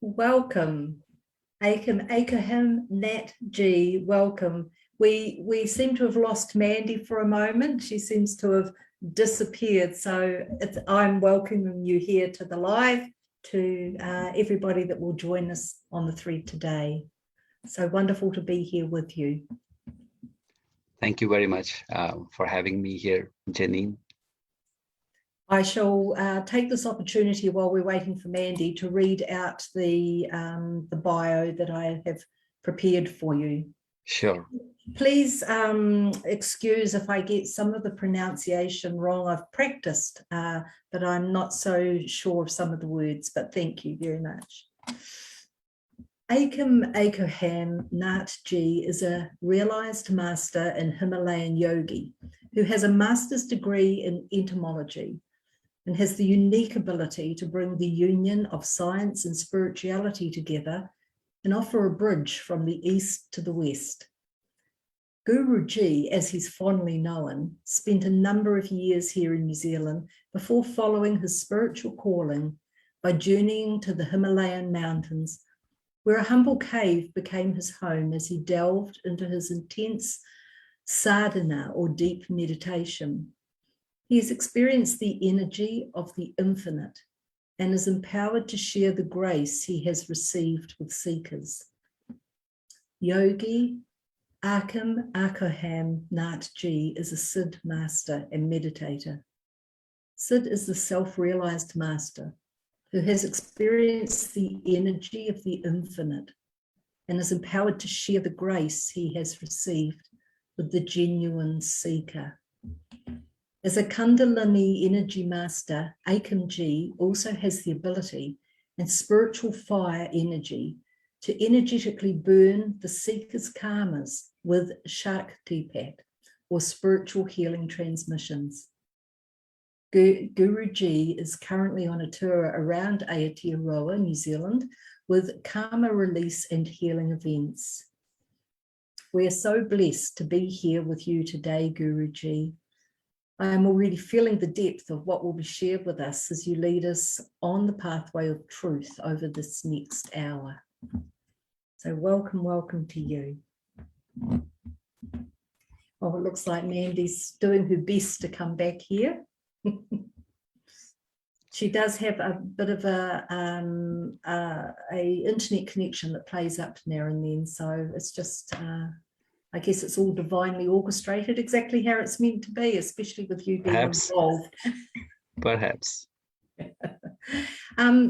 Welcome, Aikam Aikoham Nath G. Welcome. We seem to have lost Mandy for a moment. She seems to have disappeared. So I'm welcoming you here to the live, to everybody that will join us on the thread today. So wonderful to be here with you. Thank you very much for having me here, Janine. I shall take this opportunity while we're waiting for Mandy to read out the bio that I have prepared for you. Sure. Please excuse if I get some of the pronunciation wrong. I've practiced, but I'm not so sure of some of the words, but thank you very much. Aikam Aikoham Nath G is a realized master in Himalayan Yogi who has a master's degree in entomology and has the unique ability to bring the union of science and spirituality together and offer a bridge from the east to the west. Guru G, as he's fondly known, spent a number of years here in New Zealand before following his spiritual calling by journeying to the Himalayan mountains, where a humble cave became his home as he delved into his intense sadhana or deep meditation. He has experienced the energy of the infinite and is empowered to share the grace he has received with seekers. Yogi Aikam Aikoham Nath G is a Siddh master and meditator. Siddh is the self-realized master who has experienced the energy of the infinite and is empowered to share the grace he has received with the genuine seeker. As a Kundalini energy master, Aikam G also has the ability and spiritual fire energy to energetically burn the seeker's karmas with Shaktipat, or spiritual healing transmissions. Guru G is currently on a tour around Aotearoa, New Zealand, with karma release and healing events. We are so blessed to be here with you today, Guru G. I am already feeling the depth of what will be shared with us as you lead us on the pathway of truth over this next hour. So welcome, welcome to you. Oh, it looks like Mandy's doing her best to come back here. She does have a bit of a internet connection that plays up now and then, so it's just I guess it's all divinely orchestrated, exactly how it's meant to be, especially with you being involved. Perhaps.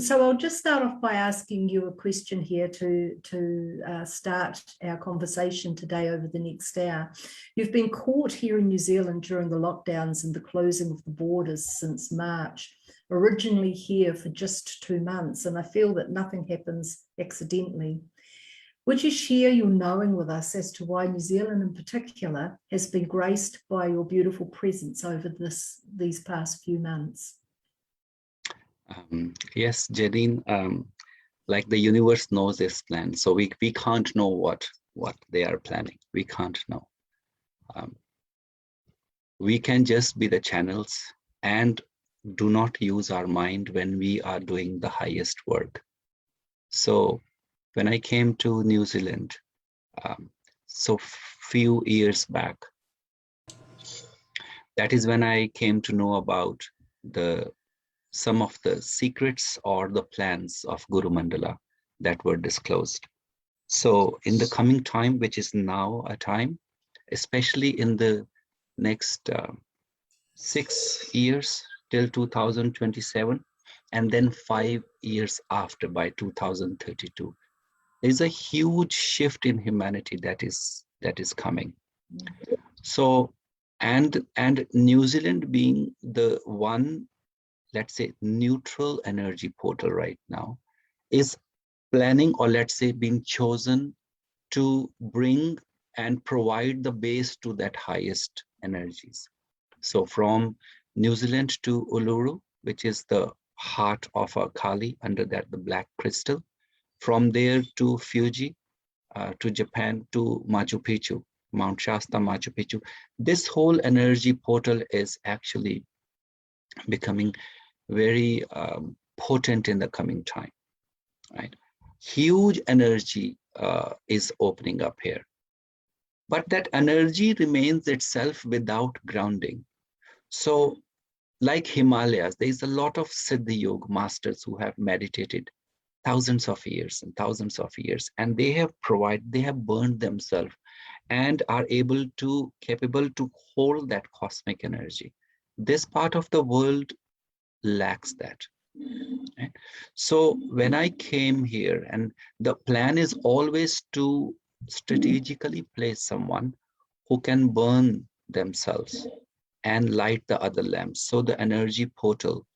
So I'll just start off by asking you a question here to start our conversation today over the next hour. You've been caught here in New Zealand during the lockdowns and the closing of the borders since March, originally here for just 2 months, and I feel that nothing happens accidentally. Would you share your knowing with us as to why New Zealand in particular has been graced by your beautiful presence over these past few months? Yes, Janine, like the universe knows its plan, so we can't know what they are planning. We can't know. We can just be the channels and do not use our mind when we are doing the highest work. So when I came to New Zealand, so few years back, that is when I came to know about some of the secrets or the plans of Guru Mandala that were disclosed. So in the coming time, which is now a time, especially in the next 6 years till 2027, and then 5 years after by 2032, there's a huge shift in humanity that is coming. So and New Zealand being the one, let's say, neutral energy portal right now, is planning, or let's say being chosen to bring and provide the base to that highest energies. So from New Zealand to Uluru, which is the heart of our Kali, under that the black crystal, from there to Fuji, to Japan, to Machu Picchu, Mount Shasta, Machu Picchu. This whole energy portal is actually becoming very potent in the coming time, right? huge energy is opening up here. But that energy remains itself without grounding. So like Himalayas, there is a lot of Siddhi Yoga masters who have meditated thousands of years and thousands of years, and they have burned themselves and are capable to hold that cosmic energy. This part of the world lacks that. Right? So when I came here, and the plan is always to strategically place someone who can burn themselves and light the other lamps, so the energy portal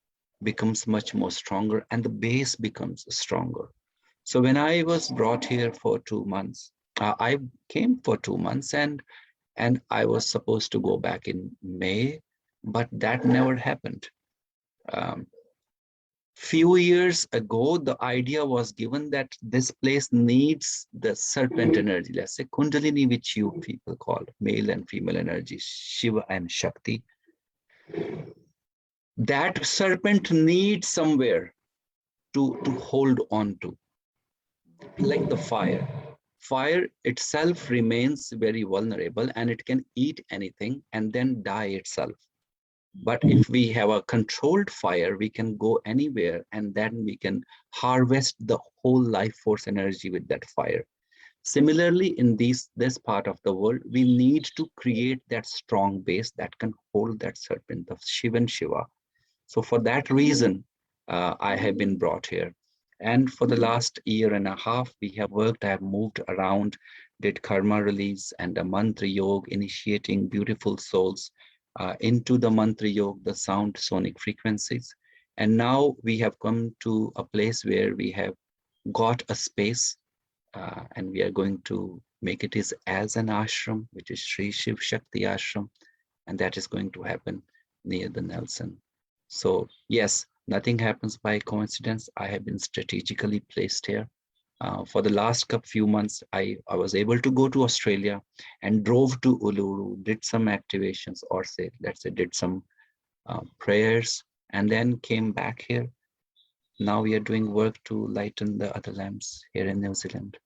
becomes much more stronger and the base becomes stronger. So when I was brought here for 2 months, I came for 2 months, and I was supposed to go back in May, but that never happened. Few years ago, the idea was given that this place needs the serpent energy, let's say Kundalini, which you people call male and female energy, Shiva and Shakti. That serpent needs somewhere to hold on to, like the fire. Fire itself remains very vulnerable and it can eat anything and then die itself. But if we have a controlled fire, we can go anywhere and then we can harvest the whole life force energy with that fire. Similarly, in this part of the world, we need to create that strong base that can hold that serpent of Shiva and Shiva. So for that reason, I have been brought here. And for the last year and a half, we have worked, I have moved around, did karma release and a mantra yoga, initiating beautiful souls into the mantra yoga, the sound sonic frequencies. And now we have come to a place where we have got a space and we are going to make it as an ashram, which is Sri Shiv Shakti Ashram. And that is going to happen near the Nelson. So yes, nothing happens by coincidence. I have been strategically placed here. For the last few months, I was able to go to Australia and drove to Uluru, did some activations, or let's say did some prayers, and then came back here. Now we are doing work to lighten the other lamps here in New Zealand.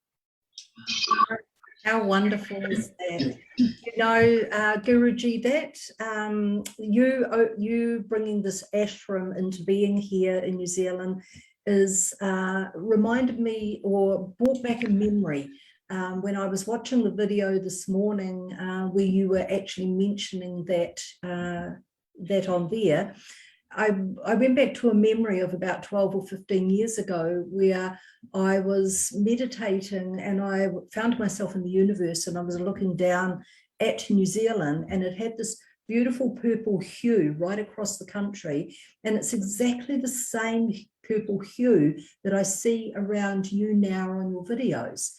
How wonderful is that? You know, Guruji, that you bringing this ashram into being here in New Zealand is reminded me or brought back a memory when I was watching the video this morning where you were actually mentioning that that on there. I went back to a memory of about 12 or 15 years ago where I was meditating and I found myself in the universe, and I was looking down at New Zealand, and it had this beautiful purple hue right across the country, and it's exactly the same purple hue that I see around you now on your videos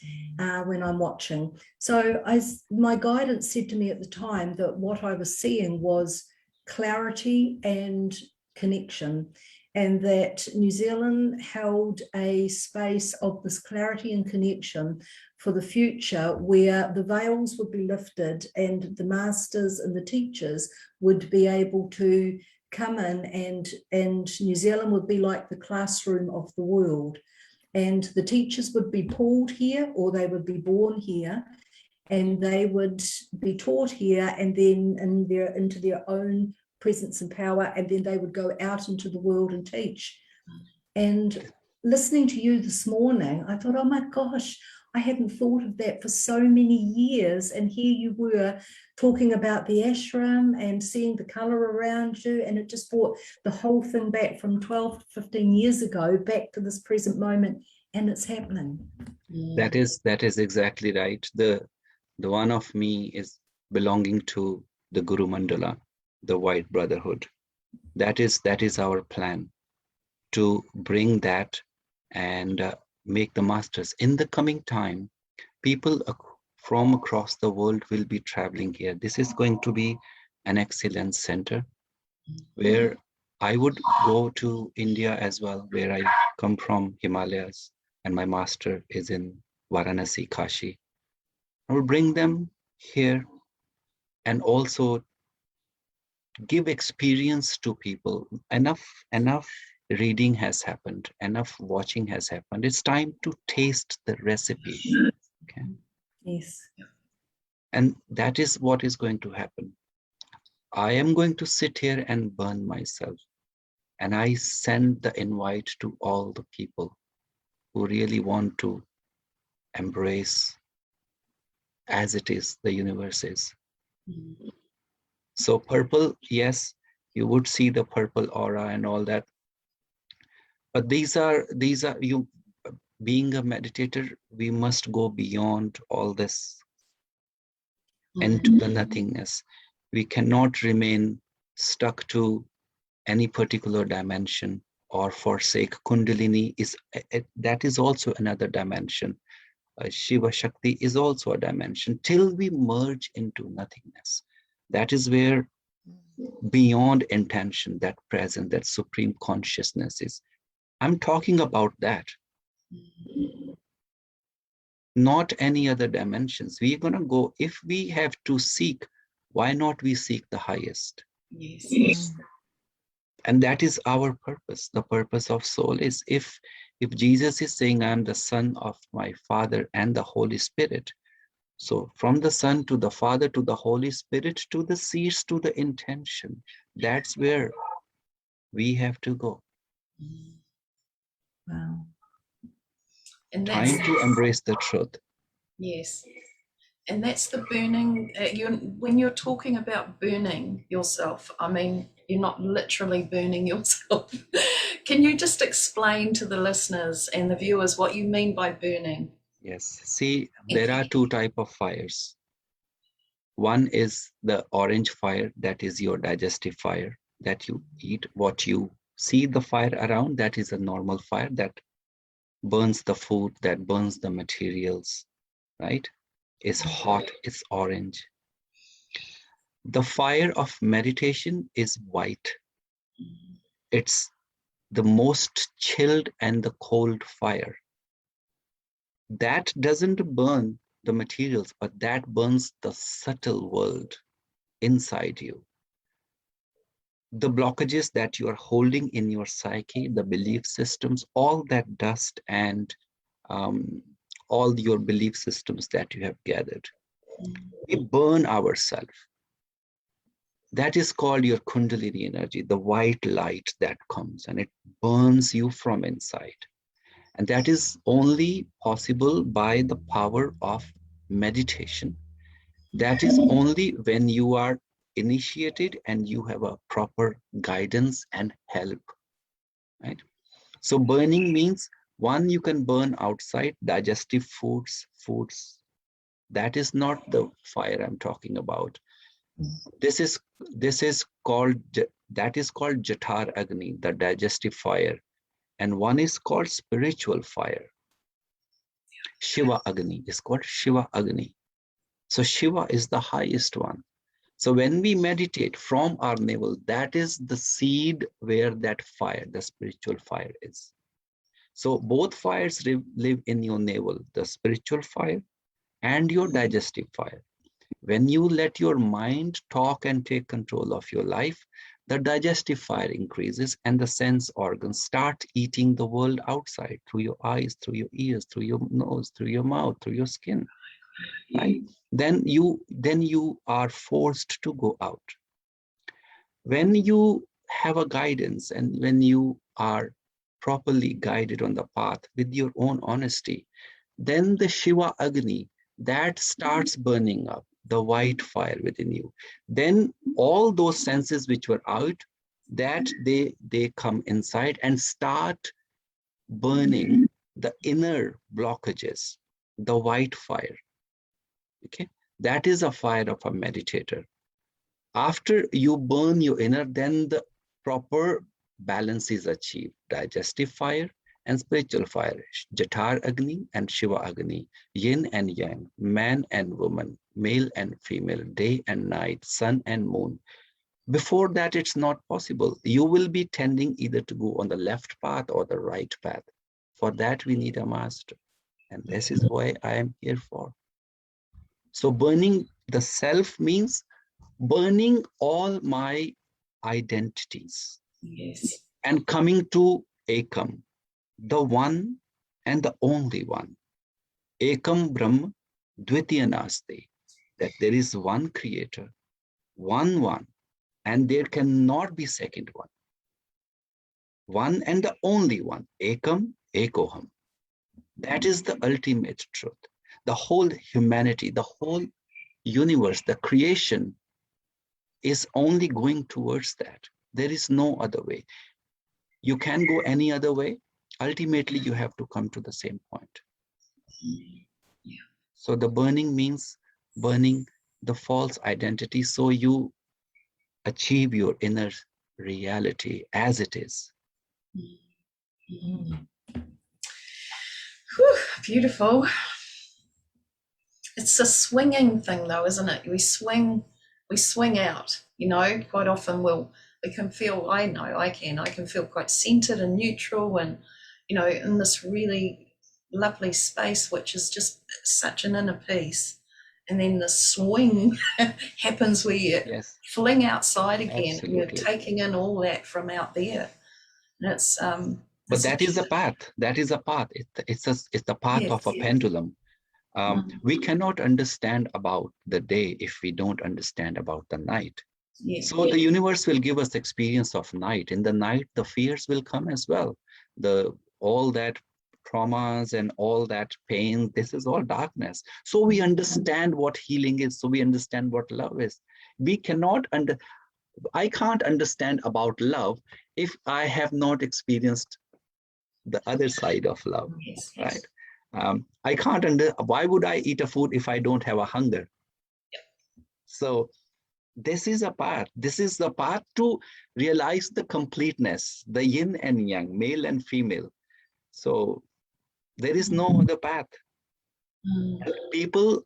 when I'm watching. So my guidance said to me at the time that what I was seeing was clarity and connection, and that New Zealand held a space of this clarity and connection for the future, where the veils would be lifted and the masters and the teachers would be able to come in, and New Zealand would be like the classroom of the world, and the teachers would be pulled here or they would be born here, and they would be taught here and then into their own presence and power, and then they would go out into the world and teach. And listening to you this morning, I thought, oh my gosh, I hadn't thought of that for so many years, and here you were talking about the ashram and seeing the color around you, and it just brought the whole thing back from 12 to 15 years ago back to this present moment, and it's happening. That is exactly right. The one of me is belonging to the Guru Mandala, the White Brotherhood. That is our plan, to bring that and make the masters. In the coming time, people from across the world will be traveling here. This is going to be an excellence center where I would go to India as well, where I come from, Himalayas, and my master is in Varanasi, Kashi. I will bring them here and also give experience to people, enough reading has happened, enough watching has happened. It's time to taste the recipe. Okay. Yes. And that is what is going to happen. I am going to sit here and burn myself. And I send the invite to all the people who really want to embrace as it is, the universe is. So purple, yes, you would see the purple aura and all that. But these are you, being a meditator, we must go beyond all this and to the nothingness. We cannot remain stuck to any particular dimension or forsake. Kundalini is that is also another dimension. Shiva Shakti is also a dimension till we merge into nothingness. That is where beyond intention, that present, that supreme consciousness is. I'm talking about that. Not any other dimensions. We're going to go, if we have to seek, why not we seek the highest? Yes. And that is our purpose. The purpose of soul is, if Jesus is saying, I am the Son of my Father and the Holy Spirit. So from the Son to the Father to the Holy Spirit to the seeds to the intention, that's where we have to go. Wow. And that's, time to embrace the truth. yes. And that's the burning, when you're talking about burning yourself, I mean, you're not literally burning yourself. Can you just explain to the listeners and the viewers what you mean by burning? Yes. See, there are two types of fires. One is the orange fire, that is your digestive fire that you eat. What you see the fire around, that is a normal fire that burns the food, that burns the materials, right? It's hot, it's orange. The fire of meditation is white. It's the most chilled and the cold fire. That doesn't burn the materials, but that burns the subtle world inside you. The blockages that you are holding in your psyche, the belief systems, all that dust and all your belief systems that you have gathered. We burn ourselves. That is called your Kundalini energy, the white light that comes and it burns you from inside. And that is only possible by the power of meditation. That is only when you are initiated and you have a proper guidance and help, right? So burning means, one, you can burn outside digestive foods. That is not the fire I'm talking about. This is called, that is called Jatar Agni, the digestive fire. And one is called spiritual fire. Shiva Agni is called Shiva Agni. So Shiva is the highest one. So when we meditate from our navel, that is the seed where that fire, the spiritual fire is. So both fires live in your navel, the spiritual fire and your digestive fire. When you let your mind talk and take control of your life, the digestive fire increases and the sense organs start eating the world outside, through your eyes, through your ears, through your nose, through your mouth, through your skin, right? Then you are forced to go out. When you have a guidance and when you are properly guided on the path with your own honesty, then the Shiva Agni, that starts burning up, the white fire within you. Then all those senses which were out, that they come inside and start burning the inner blockages, the white fire. Okay, that is a fire of a meditator. After you burn your inner, then the proper balance is achieved. Digestive fire and spiritual fire, Jatar Agni and Shiva Agni, yin and yang, man and woman, male and female, day and night, sun and moon. Before that, it's not possible. You will be tending either to go on the left path or the right path. For that, we need a master. And this is why I am here for. So burning the self means burning all my identities. Yes. And coming to Aikam, the one and the only one. Ekam Brahma Dvitiya Naste, that there is one creator, one, and there cannot be second one. One and the only one, Aikam Aikoham. That is the ultimate truth. The whole humanity, the whole universe, the creation is only going towards that. There is no other way. You can go any other way. Ultimately, you have to come to the same point. So the burning means burning the false identity, so you achieve your inner reality as it is. Whew, beautiful. It's a swinging thing though, isn't it? We swing out, you know. Quite often we can feel, I know I can feel quite centered and neutral, and you know, in this really lovely space, which is just such an inner peace. And then the swing happens where you fling outside again. Absolutely. And you're taking in all that from out there. And it's but that is a path. That is a path. It's the path of a pendulum. We cannot understand about the day if we don't understand about the night. So the universe will give us experience of night. In the night, the fears will come as well. All that traumas and all that pain, this is all darkness. So we understand what healing is. So we understand what love is. I can't understand about love if I have not experienced the other side of love, right? I can't why would I eat a food if I don't have a hunger? So this is a path. This is the path to realize the completeness, the yin and yang, male and female. So there is no other path. People,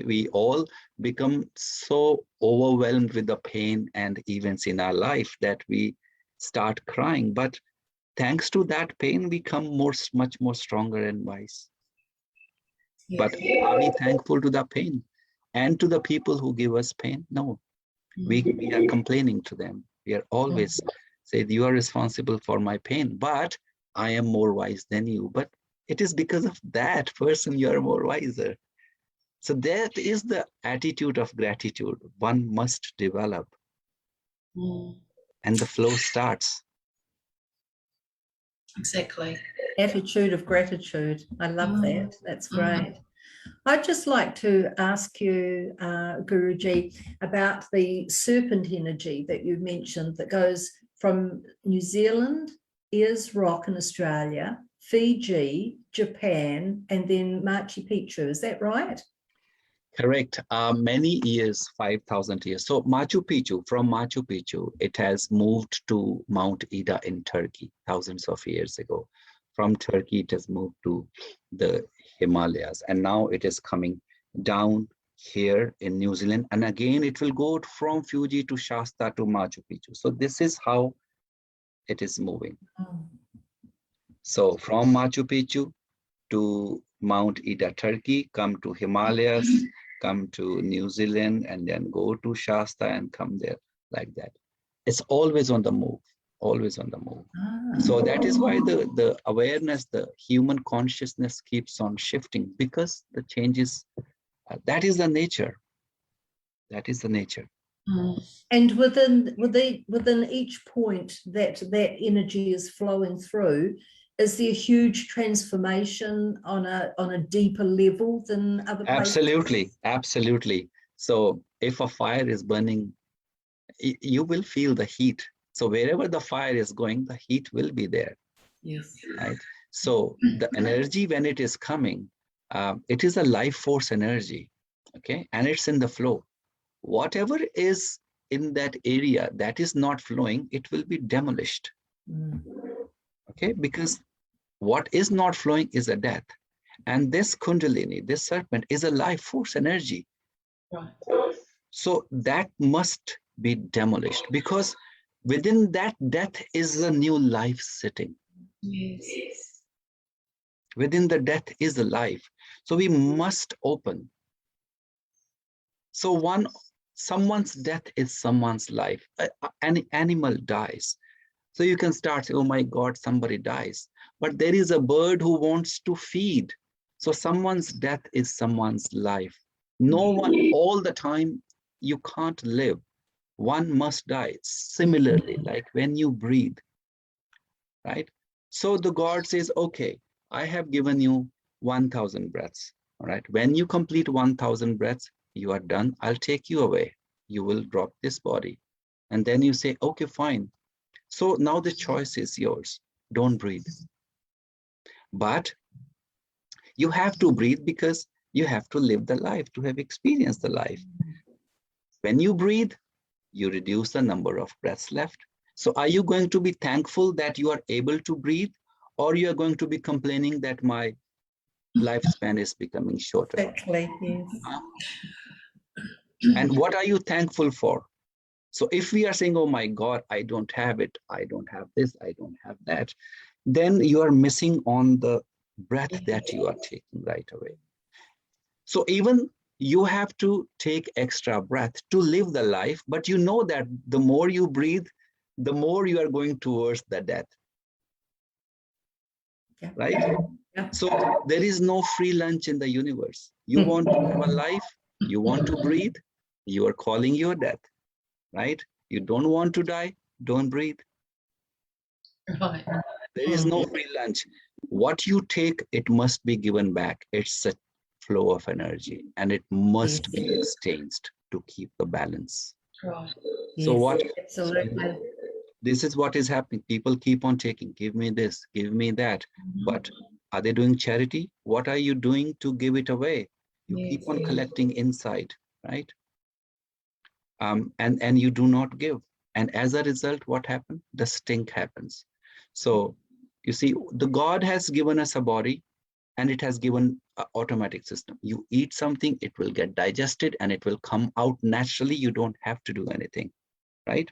we all become so overwhelmed with the pain and events in our life that we start crying. But thanks to that pain, we become much more stronger and wise. But are we thankful to the pain and to the people who give us pain? No, we are complaining to them. We are always say, you are responsible for my pain, but I am more wise than you. But it is because of that person you are more wiser. So that is the attitude of gratitude one must develop. And the flow starts. Exactly. Attitude of gratitude. I love that. That's great. I'd just like to ask you, Guruji, about the serpent energy that you mentioned that goes from New Zealand, Ayers Rock in Australia, Fiji, Japan, and then Machu Picchu. Is that right? Correct. Many years, 5,000 years. So Machu Picchu, from Machu Picchu, it has moved to Mount Ida in Turkey thousands of years ago. From Turkey, it has moved to the Himalayas. And now it is coming down here in New Zealand. And again, it will go from Fuji to Shasta to Machu Picchu. So this is how it is moving. So from Machu Picchu to Mount Ida, Turkey, come to Himalayas, come to New Zealand, and then go to Shasta and come there like that. It's always on the move, always on the move. So that is why the awareness, the human consciousness keeps on shifting, because the changes, that is the nature. That is the nature. And within each point that energy is flowing through, is there a huge transformation on a deeper level than other places? Absolutely, absolutely. So if a fire is burning, you will feel the heat. So wherever the fire is going, the heat will be there. Yes. Right. So the energy, when it is coming, it is a life force energy. Okay, and it's in the flow. Whatever is in that area that is not flowing, it will be demolished. Okay, because what is not flowing is a death. And this Kundalini, this serpent, is a life force energy. Right. So that must be demolished, because within that death is a new life sitting. Yes. Within the death is a life. So we must open. So someone's death is someone's life. An animal dies. So you can start saying, oh my God, somebody dies. But there is a bird who wants to feed. So someone's death is someone's life. No one, all the time, you can't live. One must die. Similarly, like when you breathe, right? So the God says, okay, I have given you 1,000 breaths. All right. When you complete 1,000 breaths, you are done. I'll take you away. You will drop this body. And then you say, okay, fine. So now the choice is yours. Don't breathe. But you have to breathe because you have to live the life, to have experienced the life. When you breathe, you reduce the number of breaths left. So are you going to be thankful that you are able to breathe, or you are going to be complaining that my lifespan is becoming shorter? Exactly, yes. And what are you thankful for? So if we are saying, oh my God, I don't have it, I don't have this, I don't have that, then you are missing on the breath that you are taking right away. So even you have to take extra breath to live the life, but you know that the more you breathe, the more you are going towards the death. Yeah. Right? Yeah. So there is no free lunch in the universe. You want to have a life, you want to breathe, you are calling your death, right? You don't want to die, don't breathe. Right. There is no free lunch. What you take, it must be given back. It's a flow of energy, and it must be exchanged to keep the balance. Right. So what? Absolutely. This is what is happening. People keep on taking, give me this, give me that. But are they doing charity? What are you doing to give it away? You keep on collecting inside, right? And you do not give. And as a result, what happened? The stink happens. So you see, the God has given us a body, and it has given an automatic system. You eat something, it will get digested, and it will come out naturally. You don't have to do anything, right?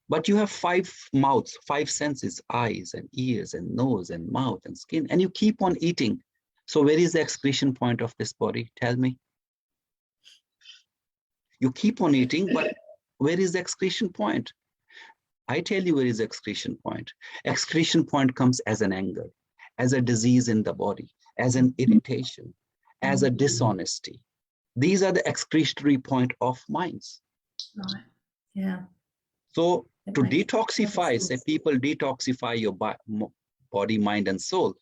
But you have 5 mouths, 5 senses, eyes and ears and nose and mouth and skin, and you keep on eating. So where is the excretion point of this body? Tell me. You keep on eating, but where is the excretion point? I tell you where is the excretion point. Excretion point comes as an anger, as a disease in the body, as an irritation, as a dishonesty. These are the excretory point of minds. Right. Yeah. So to makes detoxify, say sense. people detoxify your body, mind, and soul.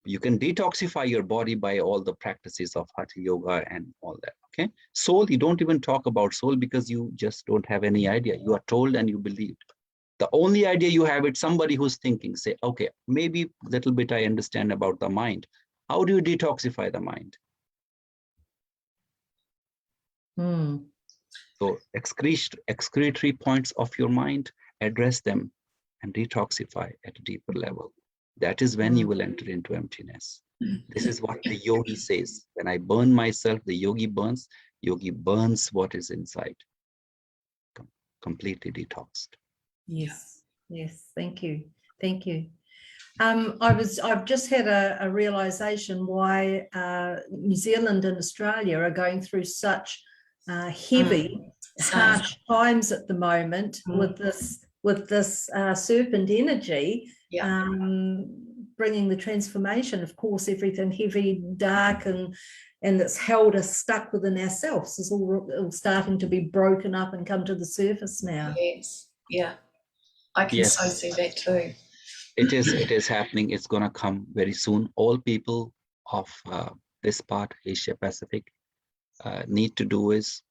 You can detoxify your body by all the practices of Hatha Yoga and all that, okay? Soul, you don't even talk about soul because you just don't have any idea. You are told and you believed. The only idea you have is somebody who's thinking, say, okay, maybe a little bit I understand about the mind. How do you detoxify the mind? So excretory points of your mind, address them and detoxify at a deeper level. That is when you will enter into emptiness. This is what the yogi says. When I burn myself, the yogi burns what is inside. Completely detoxed. Yes, yes. Thank you. Thank you. I've just had a realization why New Zealand and Australia are going through such heavy, harsh times at the moment with this serpent energy, bringing the transformation. Of course, everything heavy, dark, and that's held us stuck within ourselves is all starting to be broken up and come to the surface now. Yes. Yeah. I can so see that too. It is happening. It's going to come very soon. All people of this part, Asia Pacific, need to do is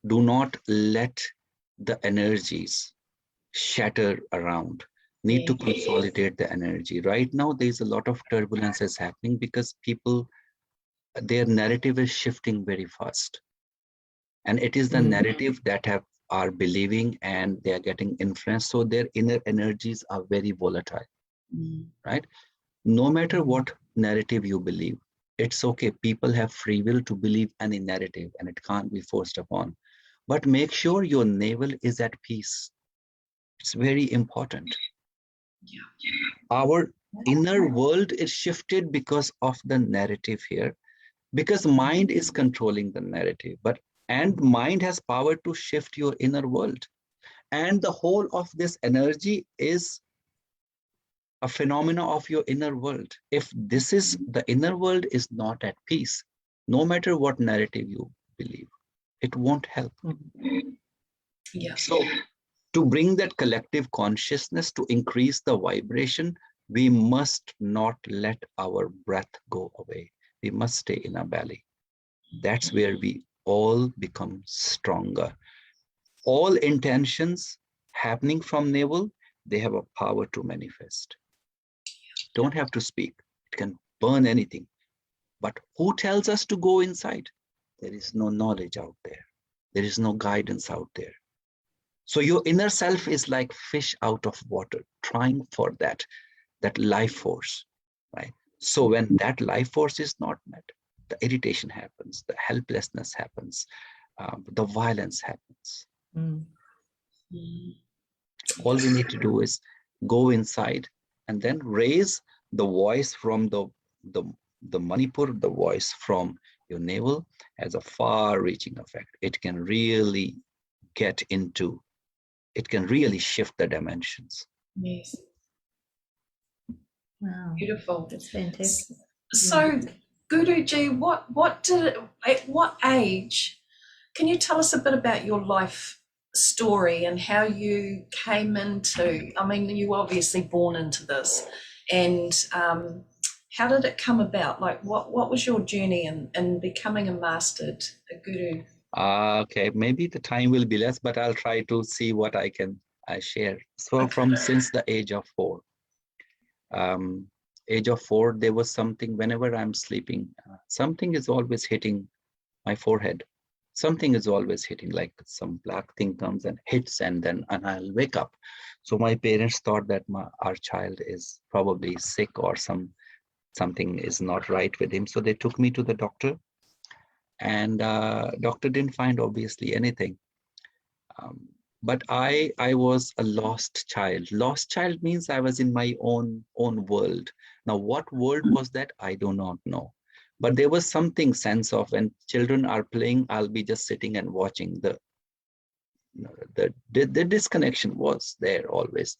do not let the energies shatter around. Need to consolidate the energy. Right now, there's a lot of turbulence is happening because people, their narrative is shifting very fast. And it is the narrative that are believing and they are getting influenced. So their inner energies are very volatile, right? No matter what narrative you believe, it's okay. People have free will to believe any narrative and it can't be forced upon. But make sure your navel is at peace. It's very important. Our inner world is shifted because of the narrative here, because mind is controlling the narrative, and mind has power to shift your inner world. And the whole of this energy is a phenomena of your inner world. If this is, the inner world is not at peace, no matter what narrative you believe, it won't help. Yeah. So to bring that collective consciousness, to increase the vibration, we must not let our breath go away. We must stay in our belly. That's where we all become stronger. All intentions happening from navel, they have a power to manifest. Don't have to speak. It can burn anything. But who tells us to go inside? There is no knowledge out there. There is no guidance out there. So your inner self is like fish out of water, trying for that life force, right? So when that life force is not met, the irritation happens, the helplessness happens, the violence happens. All we need to do is go inside and then raise the voice from the Manipur, the voice from your navel has a far-reaching effect. It can really it can really shift the dimensions. Yes. Wow. Beautiful. That's fantastic. So, Guruji, at what age, can you tell us a bit about your life story and how you came into, I mean, you were obviously born into this, and how did it come about? Like, what was your journey in becoming a mastered, a guru? Okay, maybe the time will be less, but I'll try to see what I can share. So Okay. since the age of 4, there was something, whenever I'm sleeping, something is always hitting my forehead. Something is always hitting, like some black thing comes and hits, and I'll wake up. So my parents thought that our child is probably sick or something is not right with him. So they took me to the doctor, and doctor didn't find obviously anything. But I was a lost child. Lost child means I was in my own world. Now, what world was that? I do not know. But there was something sense of when children are playing, I'll be just sitting and watching. The disconnection was there always.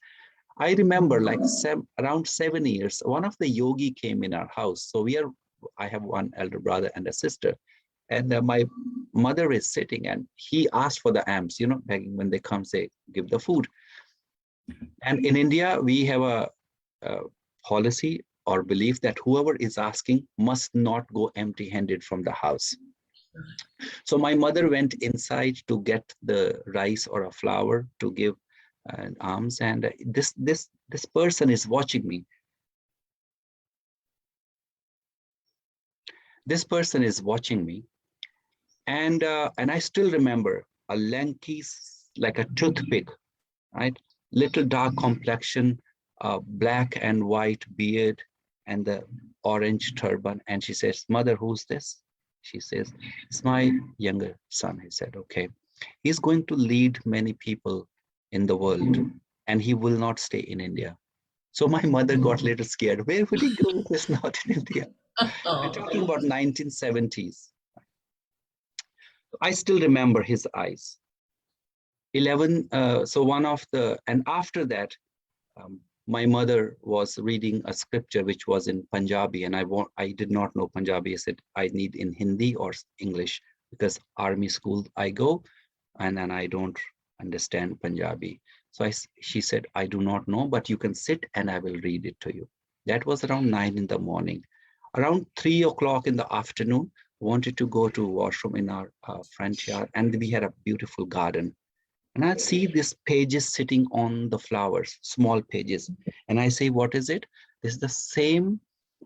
I remember like around 7 years, one of the yogi came in our house. So I have one elder brother and a sister. And my mother is sitting, and he asked for the alms, begging when they come, say, give the food. And in India, we have a policy or belief that whoever is asking must not go empty-handed from the house. So my mother went inside to get the rice or a flour to give alms, and this person is watching me. This person is watching me. And I still remember a lanky, like a toothpick, right? Little dark complexion, black and white beard, and the orange turban. And she says, "Mother, who's this?" She says, "It's my younger son." He said, "Okay, he's going to lead many people in the world, and he will not stay in India." So my mother got a little scared. Where would he go if it's not in India? We're talking about 1970s. I still remember his eyes. 11, and after that, my mother was reading a scripture which was in Punjabi, and I did not know Punjabi. I said, I need in Hindi or English, because army school I go, and then I don't understand Punjabi. So she said, I do not know, but you can sit and I will read it to you. That was around 9 in the morning. Around 3 o'clock in the afternoon, wanted to go to washroom in our front yard, and we had a beautiful garden. And I see these pages sitting on the flowers, small pages. And I say, what is it? This is the same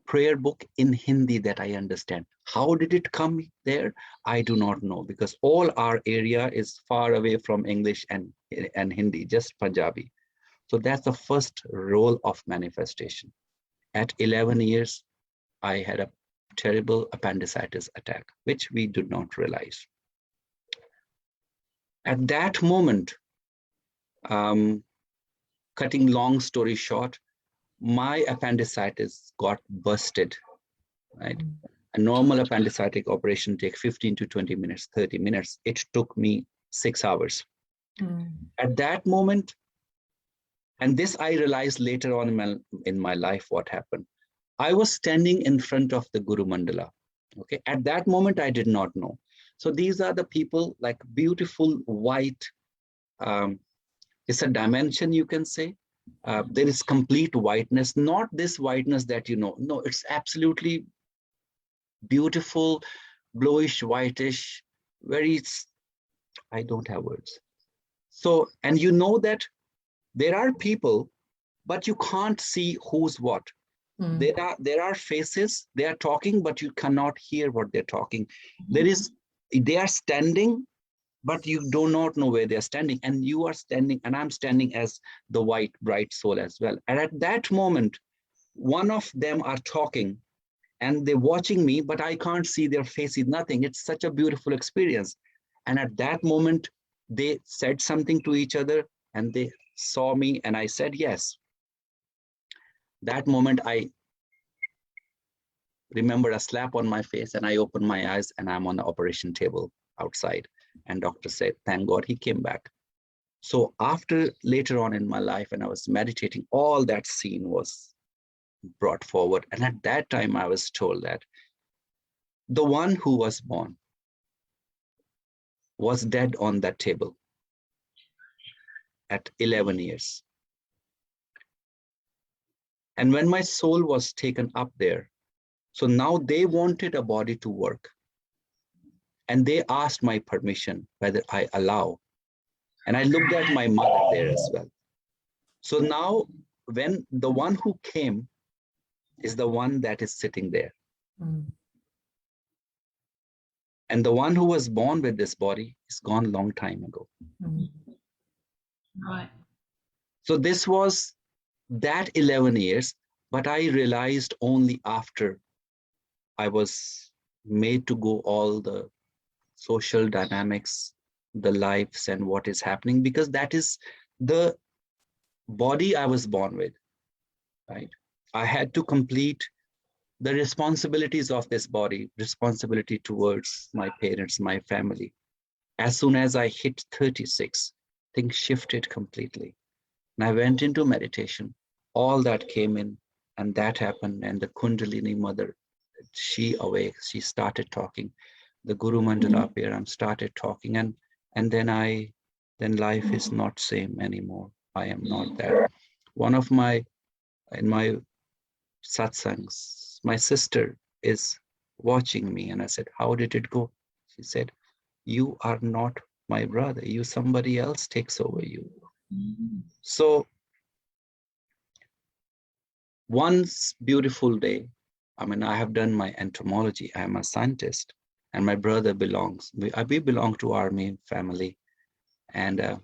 prayer book in Hindi that I understand. How did it come there? I do not know, because all our area is far away from English and Hindi, just Punjabi. So that's the first role of manifestation. At 11 years, I had a terrible appendicitis attack, which we did not realize. At that moment, cutting long story short, my appendicitis got busted, right? A normal appendicitis operation takes 15 to 20 minutes, 30 minutes. It took me 6 hours. At that moment, and this I realized later on in my life what happened. I was standing in front of the Guru Mandala. Okay, at that moment I did not know. So these are the people, like beautiful white. It's a dimension, you can say. There is complete whiteness, not this whiteness that you know. No, it's absolutely beautiful, bluish, whitish, very. I don't have words. So, and you know that there are people, but you can't see who's what. There are faces, they are talking, but you cannot hear what they're talking. They are standing, but you do not know where they're standing. And you are standing, and I'm standing as the white, bright soul as well. And at that moment, one of them are talking and they're watching me, but I can't see their faces, nothing. It's such a beautiful experience. And at that moment, they said something to each other and they saw me and I said, yes. That moment, I remembered a slap on my face and I opened my eyes and I'm on the operation table outside. And doctor said, thank God he came back. So after later on in my life, when I was meditating, all that scene was brought forward. And at that time, I was told that the one who was born was dead on that table at 11 years. And when my soul was taken up there, so now they wanted a body to work. And they asked my permission whether I allow. And I looked at my mother there as well. So now when the one who came is the one that is sitting there. And the one who was born with this body is gone a long time ago. Right. So this was that 11 years, but I realized only after I was made to go all the social dynamics, the lives and what is happening, because that is the body I was born with, right? I had to complete the responsibilities of this body, responsibility towards my parents, my family. As soon as I hit 36, things shifted completely. And I went into meditation. All that came in and that happened. And the Kundalini mother, she awake, she started talking. The Guru Mandala appeared, started talking. And then life is not same anymore. I am not there. In my satsangs, my sister is watching me. And I said, how did it go? She said, you are not my brother. Somebody else takes over you. So one beautiful day, I have done my entomology. I am a scientist and my brother we belong to army family. And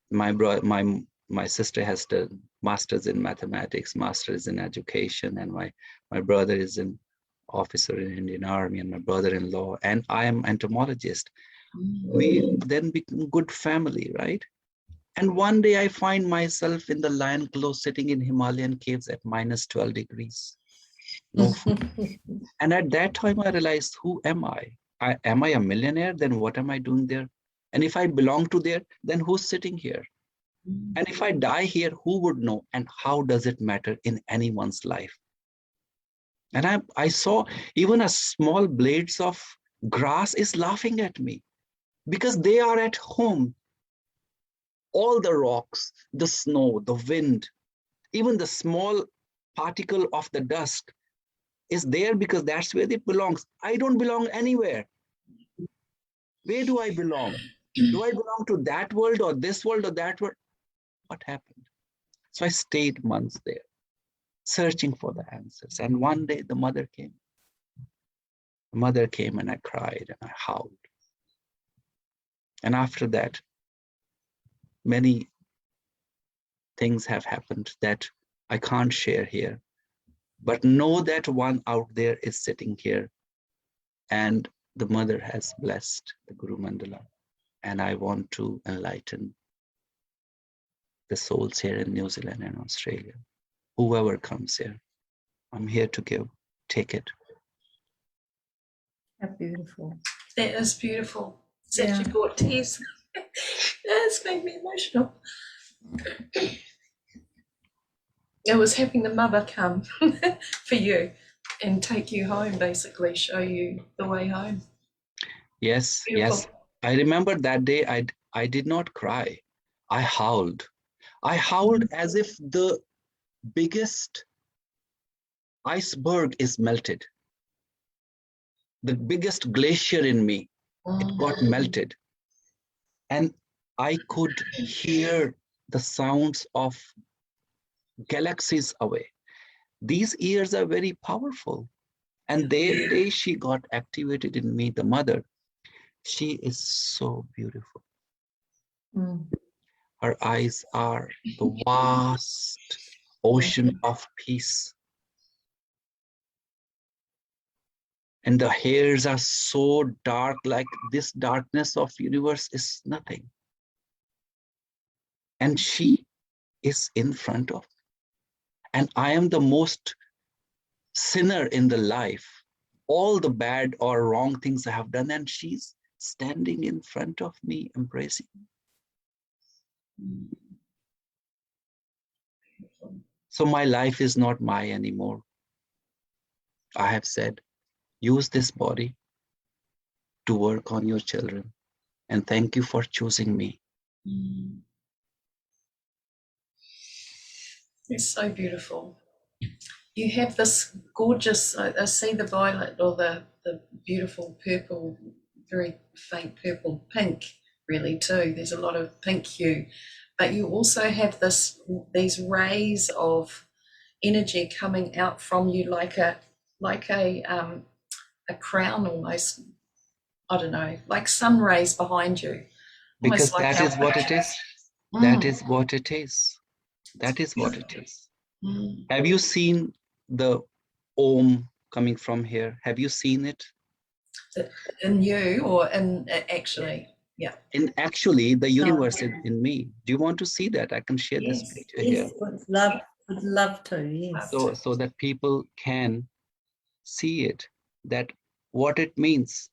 my sister has done master's in mathematics, master's in education, and my brother is an officer in Indian Army, and my brother-in-law, and I am entomologist. We then become good family, right? And one day I find myself in the lion claw sitting in Himalayan caves at -12 degrees. No food. And at that time I realized, who am I? Am I a millionaire? Then what am I doing there? And if I belong to there, then who's sitting here? And if I die here, who would know? And how does it matter in anyone's life? And I saw even a small blades of grass is laughing at me because they are at home. All the rocks, the snow, the wind, even the small particle of the dust is there because that's where it belongs. I don't belong anywhere. Where do I belong? Do I belong to that world or this world or that world? What happened? So I stayed months there, searching for the answers. And one day the mother came. The mother came and I cried and I howled. And after that, many things have happened that I can't share here. But know that one out there is sitting here. And the mother has blessed the Guru Mandala. And I want to enlighten the souls here in New Zealand and Australia. Whoever comes here, I'm here to give. Take it. How beautiful. That is beautiful. Such a good tease. It's made me emotional. It was having the mother come for you and take you home, basically, show you the way home. Yes, Beautiful. yes. I remember that day I did not cry. I howled. I howled as if the biggest iceberg is melted. The biggest glacier in me, it got melted. And I could hear the sounds of galaxies away. These ears are very powerful. And the day she got activated in me, the mother, she is so beautiful. Her eyes are the vast ocean of peace. And the hairs are so dark, like this darkness of universe is nothing. And she is in front of me. And I am the most sinner in the life. All the bad or wrong things I have done, and she's standing in front of me, embracing me. So my life is not mine anymore. I have said, use this body to work on your children. And thank you for choosing me. It's so beautiful. You have this gorgeous, I see the violet or the beautiful purple, very faint purple, pink really too. There's a lot of pink hue. But you also have these rays of energy coming out from you like a crown almost. I don't know, like sun rays behind you. Because like that is what it is. That is what it is. That is what it is. Have you seen the Om coming from here? Have you seen it? In you or in actually? Yeah. In actually the universe in me. Do you want to see that? I can share this picture here. Would love to, yes. So that people can see it, that what it means.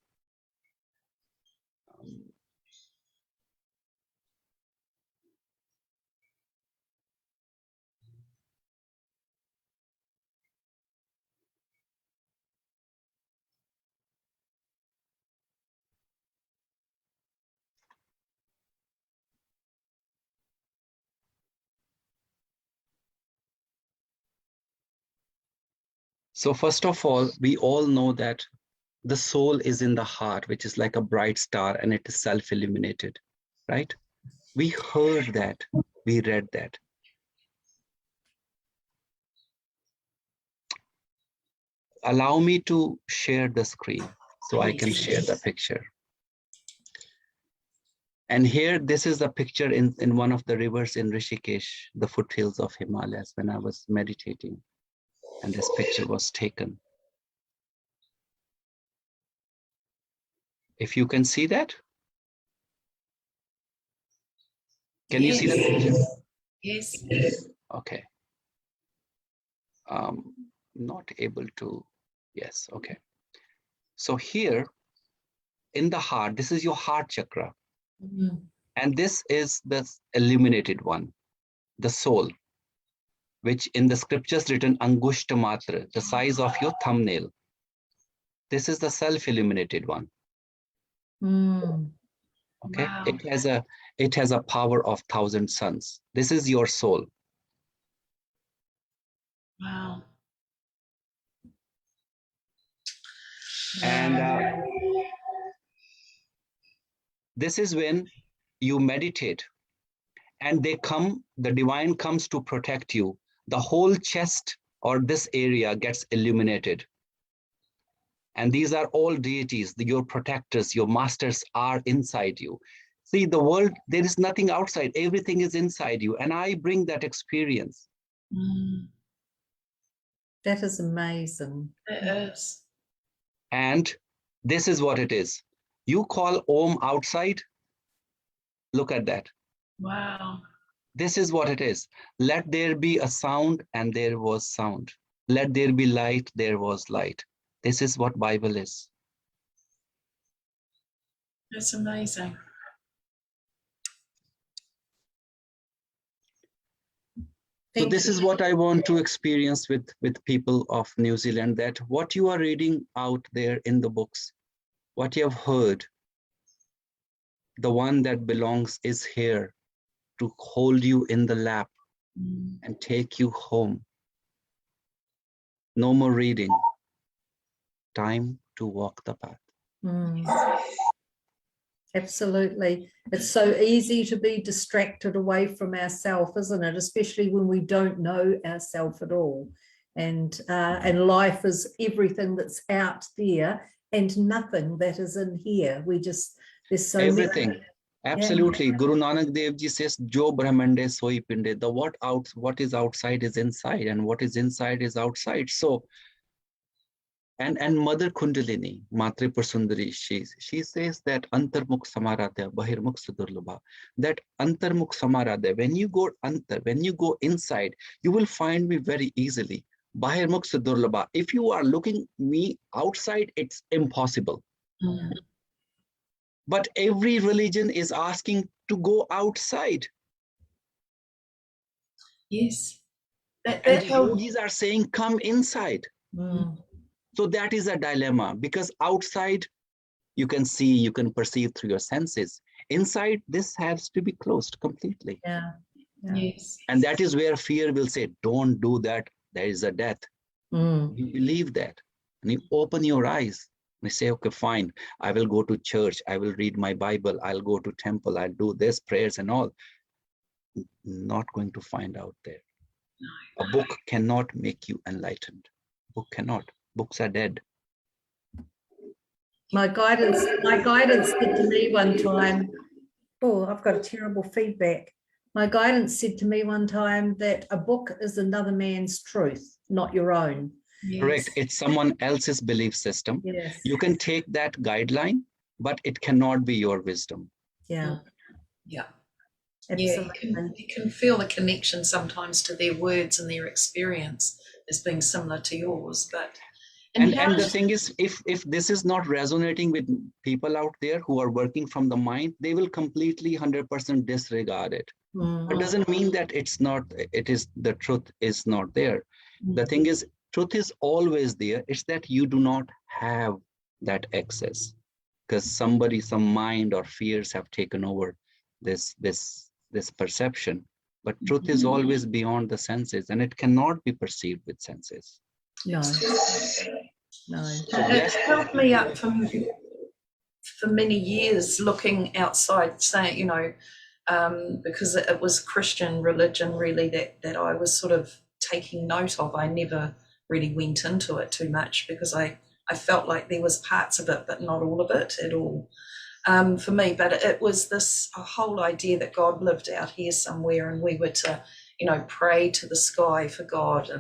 So first of all, we all know that the soul is in the heart, which is like a bright star, and it is self-illuminated, right? We heard that, we read that. Allow me to share the screen so I can share the picture. And here, this is a picture in one of the rivers in Rishikesh, the foothills of Himalayas, when I was meditating. And this picture was taken. If you can see that? Can you see the picture? Yes. Okay. Not able to, yes, okay. So here in the heart, this is your heart chakra. And this is the illuminated one, the soul, which in the scriptures written Angushta Matra, the size of your thumbnail. This is the self-illuminated one. Okay, wow. It has a power of 1,000 suns. This is your soul. Wow. And this is when you meditate and the divine comes to protect you. The whole chest or this area gets illuminated. And these are all deities, your protectors, your masters are inside you. See, the world, there is nothing outside, everything is inside you. And I bring that experience. That is amazing. It is. And this is what it is. You call Om outside, look at that. Wow. This is what it is. Let there be a sound, and there was sound. Let there be light, there was light. This is what Bible is. It's amazing. So this is what I want to experience with people of New Zealand, that what you are reading out there in the books, what you have heard, the one that belongs is here to hold you in the lap and take you home. No more reading. Time to walk the path. Absolutely. It's so easy to be distracted away from ourselves, isn't it? Especially when we don't know ourselves at all. And life is everything that's out there and nothing that is in here. There's so everything. many. Absolutely. Yeah. Guru Nanak Dev Ji says, Jo Brahmande Soi Pinde. The what is outside is inside, and what is inside is outside. So, and Mother Kundalini, Matripur Sundari, she says that Antarmukh Samaradya, Bahirmukh Sudurlabha. That Antarmukh Samaradya, when you go inside, you will find me very easily. Bahirmukh Sudurlabha. If you are looking me outside, it's impossible. But every religion is asking to go outside. Yes. And the yogis are saying, come inside. So that is a dilemma, because outside you can see, you can perceive through your senses. Inside, this has to be closed completely. Yeah. Yes. And that is where fear will say, don't do that. There is a death. You believe that. And you open your eyes. And you say, okay, fine. I will go to church. I will read my Bible. I'll go to temple. I'll do this, prayers and all. Not going to find out there. A book cannot make you enlightened. Book cannot. Books are dead. My guidance said to me one time, oh, I've got a terrible feedback. My guidance said to me one time that a book is another man's truth, not your own. Yes. Correct. It's someone else's belief system. Yes. You can take that guideline, but it cannot be your wisdom. Yeah. Yeah. Absolutely. Yeah, you can feel the connection sometimes to their words and their experience as being similar to yours. But and the thing is, if this is not resonating with people out there who are working from the mind, they will completely 100% disregard it. It doesn't mean that the truth is not there. The thing is, truth is always there. It's that you do not have that access because some mind or fears have taken over this perception. But truth is always beyond the senses, and it cannot be perceived with senses. No. It held me up for many years looking outside, saying, because it was Christian religion really that I was sort of taking note of. I never really went into it too much because I felt like there was parts of it, but not all of it at all for me. But it was this whole idea that God lived out here somewhere and we were to, pray to the sky for God.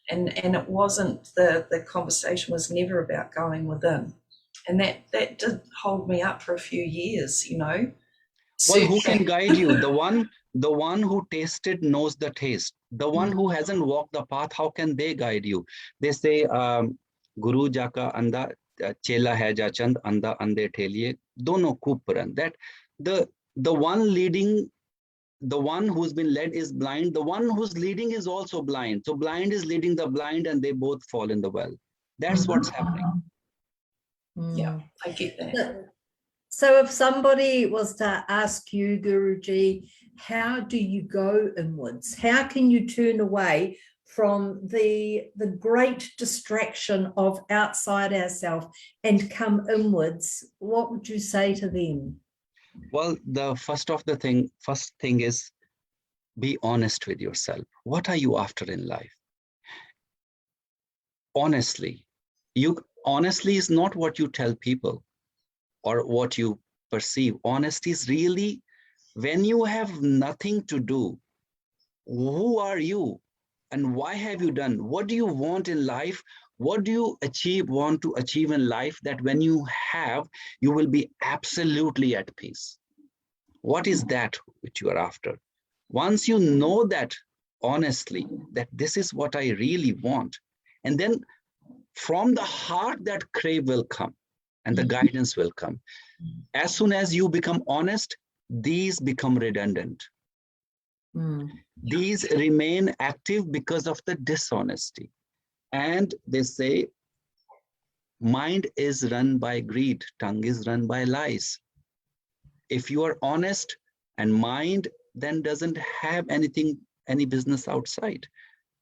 And it wasn't, the conversation was never about going within. And that did hold me up for a few years, Well, who can guide you? The one who tasted knows the taste. The one who hasn't walked the path, how can they guide you? They say, Guru Jaka Anda, Chela hai ja chand, Anda ande theliye, dono kuparan. That the one leading, the one who's been led is blind. The one who's leading is also blind. So blind is leading the blind and they both fall in the well. That's what's happening. Yeah, I get that. So if somebody was to ask you, Guruji, how do you go inwards? How can you turn away from the great distraction of outside ourselves and come inwards? What would you say to them? Well, the first thing is be honest with yourself. What are you after in life? Honestly is not what you tell people or what you perceive. Honesty is really when you have nothing to do. Who are you and why have you done? What do you want in life? What do you want to achieve in life that when you have, you will be absolutely at peace? What is that which you are after? Once you know that honestly, that this is what I really want, and then from the heart that crave will come and the guidance will come. As soon as you become honest, these become redundant. These remain active because of the dishonesty. And they say, mind is run by greed, tongue is run by lies. If you are honest, and mind then doesn't have any business outside.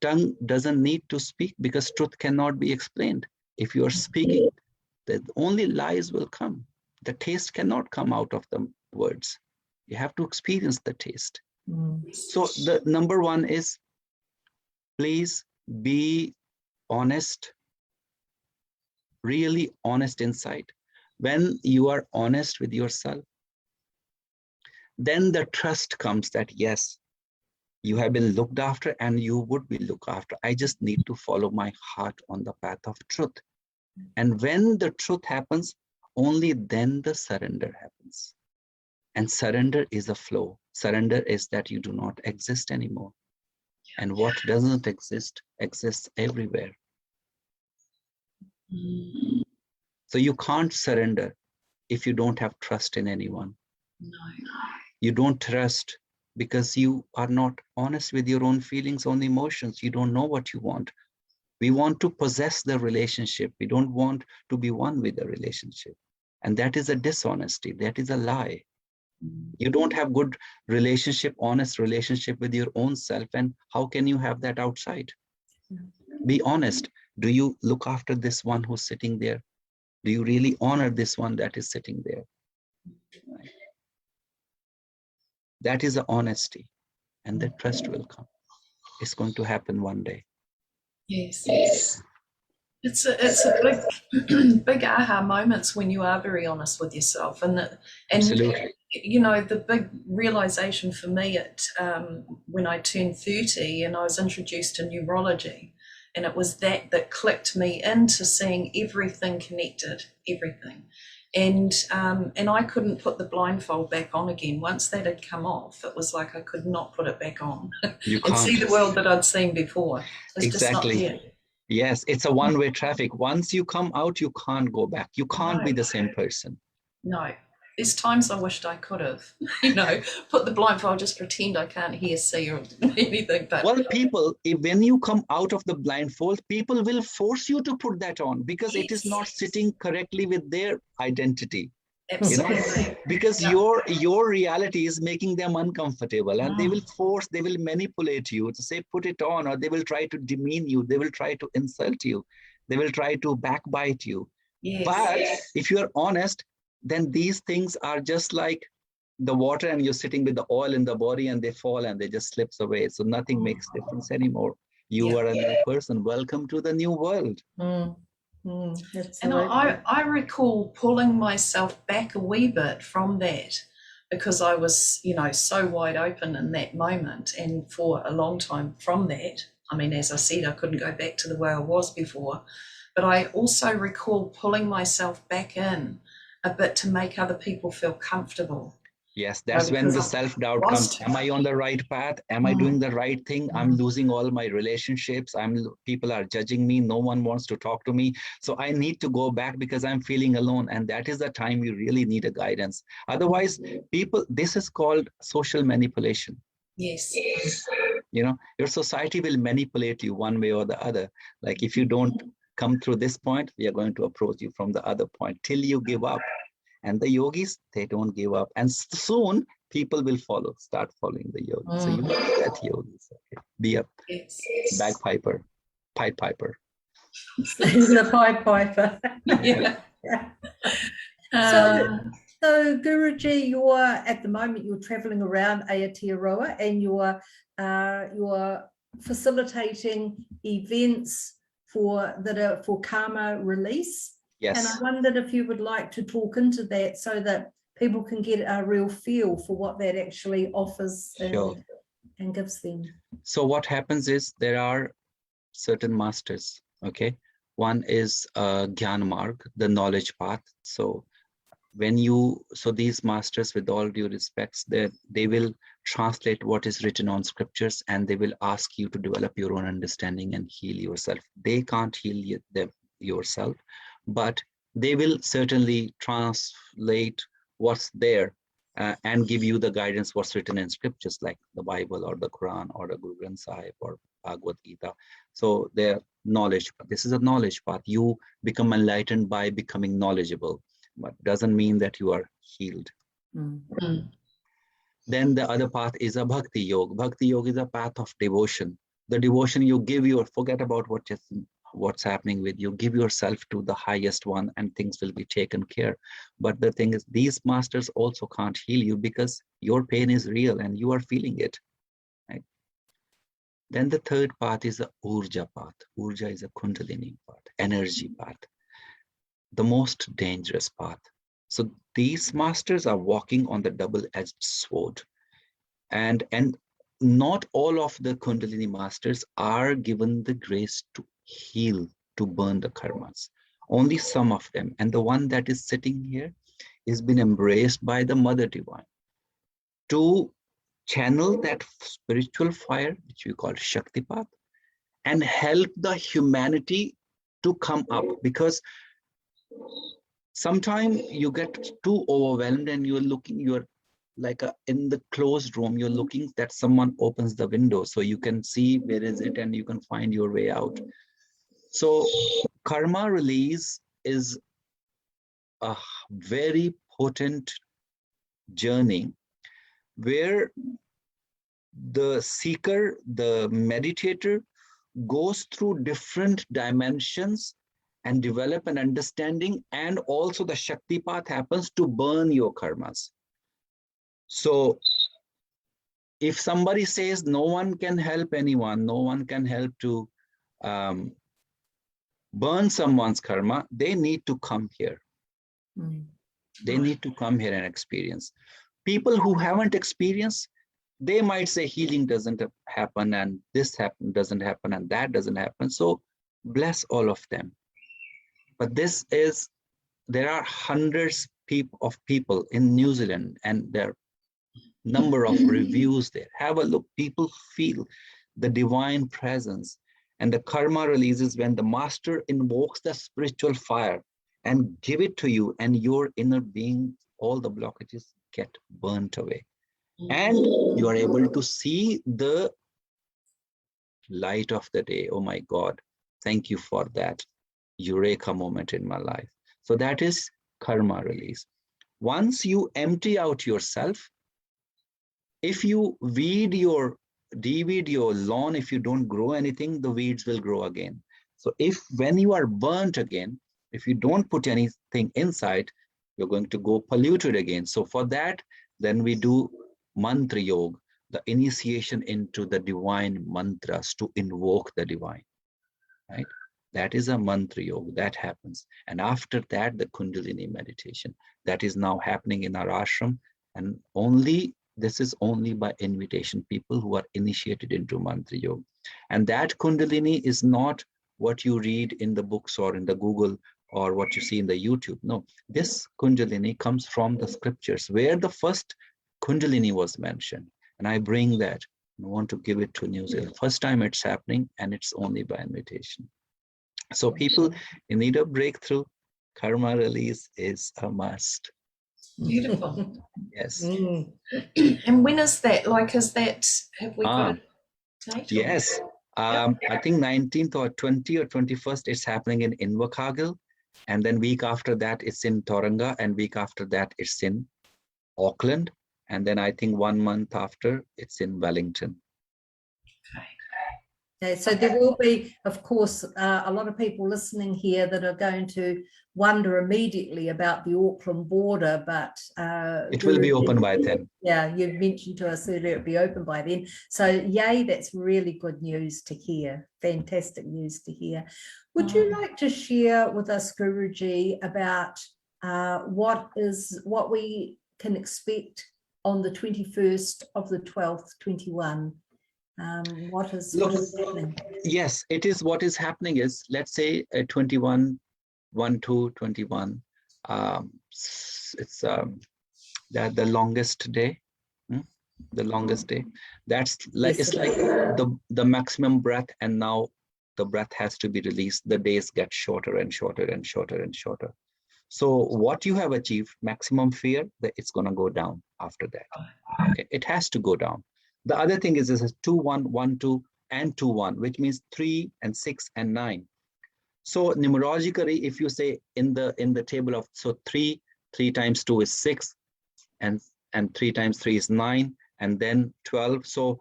Tongue doesn't need to speak because truth cannot be explained. If you are speaking, the only lies will come. The taste cannot come out of the words. You have to experience the taste. So the number one is, please be honest, really honest inside. When you are honest with yourself, then the trust comes that yes, you have been looked after and you would be looked after. I just need to follow my heart on the path of truth. And when the truth happens, only then the surrender happens. And surrender is a flow. Surrender is that you do not exist anymore. And what doesn't exist exists everywhere. So you can't surrender if you don't have trust in anyone. No. You don't trust because you are not honest with your own feelings, own emotions. You don't know what you want. We want to possess the relationship. We don't want to be one with the relationship. And that is a dishonesty. That is a lie. You don't have good relationship, honest relationship with your own self. And how can you have that outside? Be honest. Do you look after this one who's sitting there? Do you really honor this one that is sitting there? That is the honesty, and the trust will come. It's going to happen one day. Yes. It's a big big aha moments when you are very honest with yourself, and Absolutely. You know, the big realization for me when I turned 30 and I was introduced to numerology, and it was that clicked me into seeing everything connected, everything. And I couldn't put the blindfold back on again. Once that had come off, it was like I could not put it back on and see the world that I'd seen before. It's exactly. just not there. Yes, it's a one-way traffic. Once you come out, you can't go back. You can't be the same person. No. There's times I wished I could have, put the blindfold, just pretend I can't hear, see, or anything. But well, people, when you come out of the blindfold, people will force you to put that on because it is not sitting correctly with their identity. Absolutely. Because your reality is making them uncomfortable, and they will manipulate you to say, put it on, or they will try to demean you. They will try to insult you. They will try to backbite you. Yes. But if you are honest, then these things are just like the water, and you're sitting with the oil in the body, and they fall and they just slips away. So nothing makes difference anymore. You are a new person. Welcome to the new world. And I recall pulling myself back a wee bit from that, because I was, so wide open in that moment, and for a long time from that. I mean, as I said, I couldn't go back to the way I was before, but I also recall pulling myself back in a bit to make other people feel comfortable. Yes, that's when the self-doubt comes. Am I on the right path? Am I doing the right thing? I'm losing all my relationships. People are judging me. No one wants to talk to me. So I need to go back because I'm feeling alone. And that is the time you really need a guidance. Otherwise, this is called social manipulation. Yes. Your society will manipulate you one way or the other. Like if you don't come through this point, we are going to approach you from the other point till you give up. And the yogis, they don't give up. And soon people will start following the yogis. So you need that yogis. Okay. Be a bagpiper, pied piper. The pied piper. Yeah. So Guruji, at the moment you're traveling around Aotearoa, and you're facilitating events that are for karma release. Yes. And I wondered if you would like to talk into that so that people can get a real feel for what that actually offers and gives them. So what happens is there are certain masters, okay? One is Gyan Marg, the knowledge path. So these masters, with all due respects, they will translate what is written on scriptures, and they will ask you to develop your own understanding and heal yourself. They can't heal yourself, but they will certainly translate what's there and give you the guidance what's written in scriptures like the Bible or the Quran or the Guru Granth Sahib or Bhagavad Gita. So they're knowledge. This is a knowledge path. You become enlightened by becoming knowledgeable, but doesn't mean that you are healed. Mm. Then the other path is a Bhakti Yoga. Bhakti Yoga is a path of devotion. The devotion you give your, forget about what's happening with you, give yourself to the highest one and things will be taken care. But the thing is, these masters also can't heal you because your pain is real and you are feeling it. Right? Then the third path is the Urja path. Urja is a Kundalini path, energy path, the most dangerous path. So these masters are walking on the double-edged sword. And not all of the Kundalini masters are given the grace to heal, to burn the karmas. Only some of them. And the one that is sitting here has been embraced by the Mother Divine to channel that spiritual fire, which we call Shaktipat, and help the humanity to come up. Because sometimes you get too overwhelmed and you're like in the closed room, you're looking that someone opens the window so you can see where is it and you can find your way out. So karma release is a very potent journey where the seeker, the meditator, goes through different dimensions and develop an understanding, and also the Shakti path happens to burn your karmas. So if somebody says no one can help anyone, no one can help to burn someone's karma, they need to come here. They need to come here and experience. People who haven't experienced, they might say healing doesn't happen and this doesn't happen and that doesn't happen. So bless all of them. But there are hundreds of people in New Zealand, and there are number of reviews there. Have a look. People feel the divine presence, and the karma releases when the master invokes the spiritual fire and give it to you, and your inner being, all the blockages get burnt away. And you are able to see the light of the day. Oh my God, thank you for that eureka moment in my life. So that is karma release. Once you empty out yourself, if you deweed your lawn, if you don't grow anything, the weeds will grow again. So when you are burnt again, if you don't put anything inside, you're going to go polluted again. So for that, then we do mantra yoga, the initiation into the divine mantras to invoke the divine, right? That is a mantra yoga that happens. And after that, the Kundalini meditation that is now happening in our ashram. And this is only by invitation, people who are initiated into mantra yoga. And that Kundalini is not what you read in the books or in the Google or what you see in the YouTube. No, this Kundalini comes from the scriptures where the first Kundalini was mentioned. And I bring that and want to give it to New Zealand. First time it's happening, and it's only by invitation. So people in need of breakthrough, karma release is a must. Beautiful. Yes. And when is that? Have we got a date? Yes. I think 19th or 20 or 21st, it's happening in Invercargill. And then week after that, it's in Tauranga. And week after that, it's in Auckland. And then I think 1 month after, it's in Wellington. Okay, so there will be, of course, a lot of people listening here that are going to wonder immediately about the Auckland border, but it will be open by then. Yeah, you've mentioned to us earlier it'll be open by then. So yay, that's really good news to hear. Fantastic news to hear. Would you like to share with us, Guruji, about what we can expect on the 21st of the 12th, 21? What is happening? Yes, it is. What is happening is, let's say 21, 1/2/21. It's the longest day. The longest day. That's like, it's like the maximum breath, and now the breath has to be released. The days get shorter and shorter and shorter and shorter. So what you have achieved, maximum fear, that it's going to go down after that. Okay, it has to go down. The other thing is this is 2, 1, 1, 2, and 2, 1, which means 3 and 6 and 9. So numerologically, if you say in the table of, so 3 times 2 is 6, and 3 times 3 is 9, and then 12. So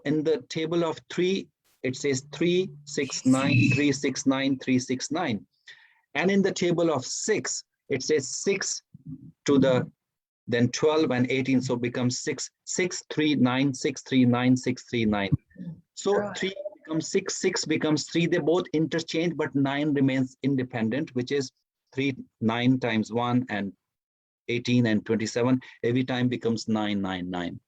in the table of 3, it says 3, 6, 9, 3, 6, 9, 3, 6, 9. And in the table of 6, it says 6 to the, then 12 and 18, so becomes 6, 6, 3, 9, 6, 3, 9, 6, 3, 9. So 3 becomes 6, 6 becomes 3. They both interchange, but 9 remains independent, which is 3, 9 times 1 and 18 and 27. Every time becomes 9, 9, 9.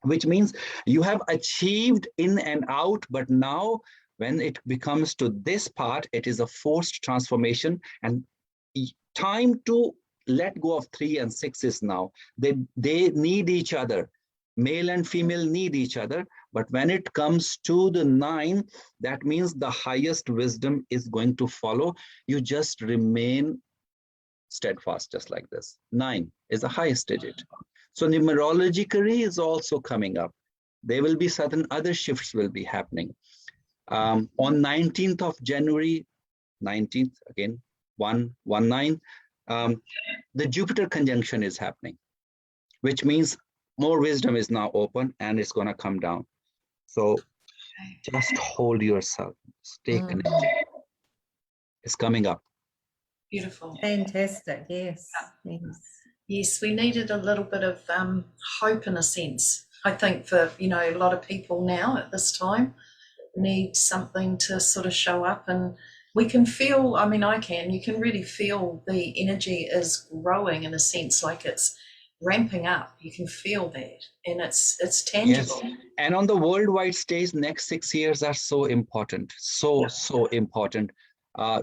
Which means you have achieved in and out, but now when it becomes to this part, it is a forced transformation, and time to let go of 3 and 6 is now. They need each other. Male and female need each other. But when it comes to the 9, that means the highest wisdom is going to follow. You just remain steadfast, just like this. 9 is the highest digit. So numerologically is also coming up. There will be certain other shifts will be happening. On 19th of January, 19th, again, 119, the Jupiter conjunction is happening, which means more wisdom is now open and it's going to come down. So just hold yourself, stay connected. It's coming up. Beautiful. Fantastic. Yes. Yes. Yes, we needed a little bit of hope in a sense. I think for, a lot of people now at this time need something to sort of show up, and we can feel, you can really feel the energy is growing in a sense, like it's ramping up. You can feel that, and it's tangible. Yes. And on the worldwide stage, next 6 years are so important, so important.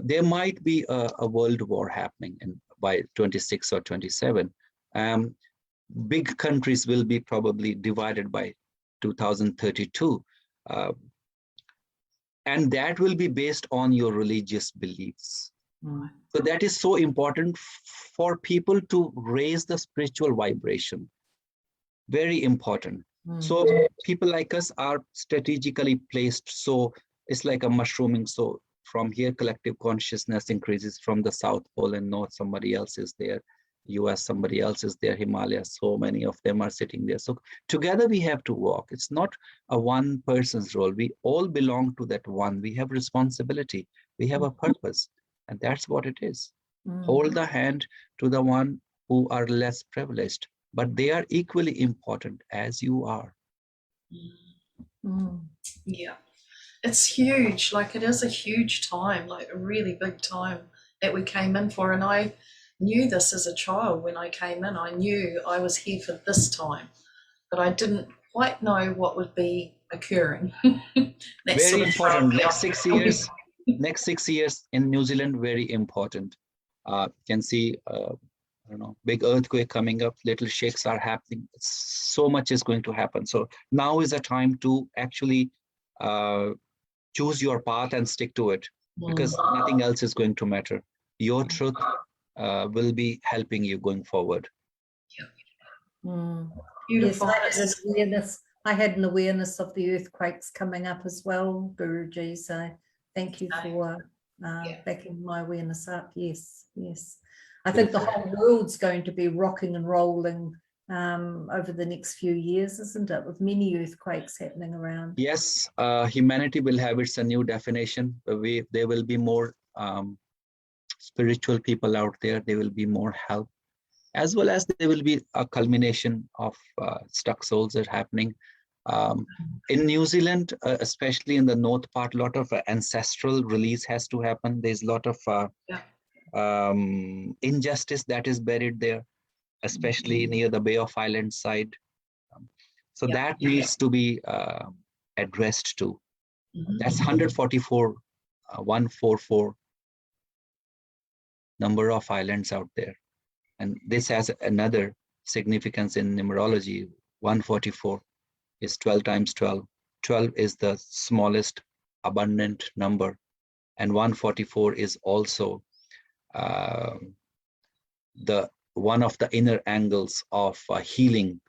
There might be a world war happening by 26 or 27. Big countries will be probably divided by 2032. And that will be based on your religious beliefs. So that is so important for people to raise the spiritual vibration. Very important. So people like us are strategically placed. So it's like a mushrooming. So from here, collective consciousness increases. From the South Pole and North, somebody else is there. US, somebody else is there. Himalayas, so many of them are sitting there. So together we have to walk. It's not a one person's role. We all belong to that one. We have responsibility. We have a purpose. And that's what it is. Hold the hand to the one who are less privileged, but they are equally important as you are. Yeah. It's huge. Like, it is a huge time, like a really big time that we came in for. And I knew this as a child when I came in. I knew I was here for this time, but I didn't quite know what would be occurring. Very important. Next 6 years in New Zealand, very important. Can see, I don't know, big earthquake coming up, little shakes are happening. So much is going to happen. So now is a time to actually choose your path and stick to it, because nothing else is going to matter. Your truth will be helping you going forward. Beautiful. Yes, I had an awareness of the earthquakes coming up as well, Guruji. So thank you for backing my awareness up. Yes, yes. I think the whole world's going to be rocking and rolling over the next few years, isn't it? With many earthquakes happening around. Yes, humanity will have its a new definition. There will be more spiritual people out there. There will be more help, as well as there will be a culmination of stuck souls that are happening. In New Zealand, especially in the north part, a lot of ancestral release has to happen. There's a lot of injustice that is buried there, especially near the Bay of Islands side. So that needs to be addressed too. That's 144, 144 number of islands out there. And this has another significance in numerology. 144 is 12 times 12. 12 is the smallest abundant number. And 144 is also one of the inner angles of a healing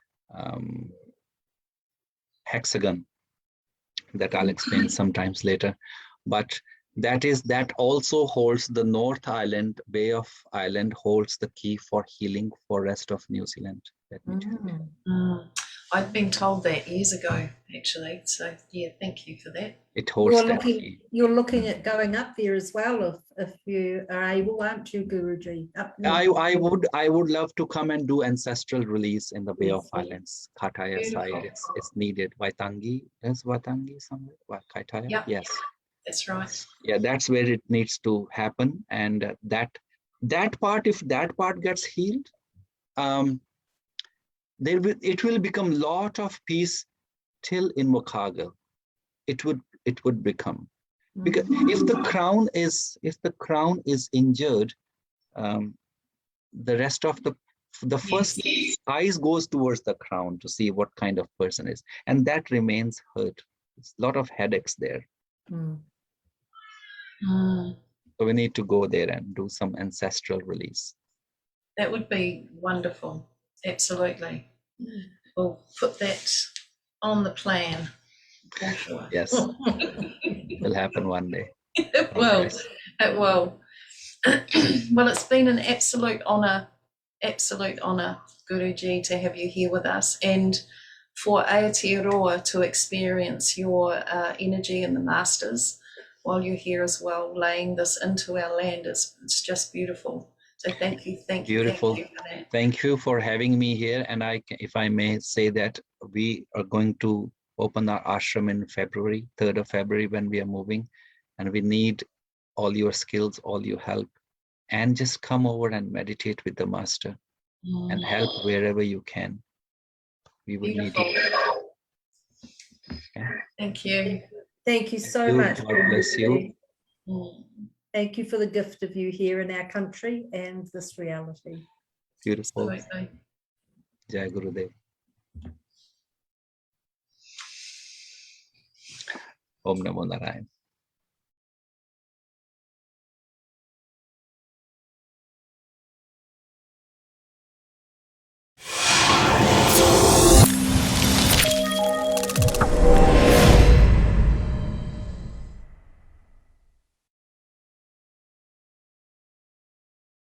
hexagon that I'll explain sometimes later. But that also holds the North Island, Bay of Island holds the key for healing for rest of New Zealand. Let me tell you. I'd been told that years ago, actually. So yeah, thank you for that. It holds that key. You're looking at going up there as well if you are able, aren't you, Guruji? I would love to come and do ancestral release in the Bay of Islands, Kataya side. It's needed. Waitangi, is Waitangi somewhere? Kaitaya? Yep. Yes. That's right. Yeah, that's where it needs to happen. And that part, if that part gets healed, it will become lot of peace till in Wakaga. It would become, because if the crown is injured, the rest of the first eyes goes towards the crown to see what kind of person is, and that remains hurt. There's a lot of headaches there. So we need to go there and do some ancestral release. That would be wonderful. Absolutely. We'll put that on the plan. For sure. Yes. It'll happen one day. It will. It will. Well, it's been an absolute honour, Guruji, to have you here with us, and for Aotearoa to experience your energy and the Masters while you're here as well, laying this into our land. It's just beautiful. So thank you for that. Thank you for having me here. And if I may say that we are going to open our ashram in February, 3rd of February, when we are moving, and we need all your skills, all your help, and just come over and meditate with the Master and help wherever you can. We would need it. Okay. Thank you. Thank you so much. God bless you. Thank you for the gift of you here in our country and this reality. Beautiful. Absolutely. Jai Gurudev. Om Namo Narayan.